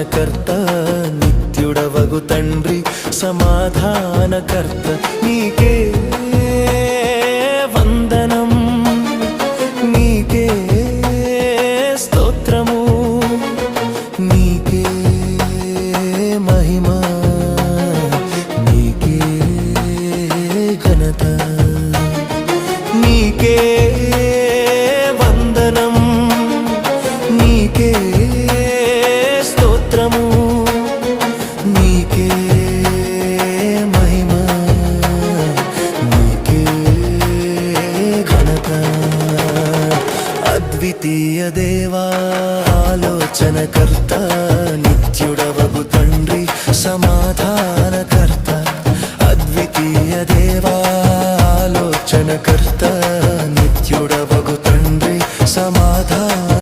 ఆలోచనకర్త నిత్యుడవగు తండ్రి సమాధానకర్త నీకే వందనం నీకే స్తోత్రము నీకే మహిమ నీకే ఘనత నీకే వందనం నీకే స్తోత్రము నీకే మహిమ నీకే ఘనత అద్వితీయ దేవా ఆలోచనకర్త నిత్యుడవగు తండ్రి సమాధానకర్త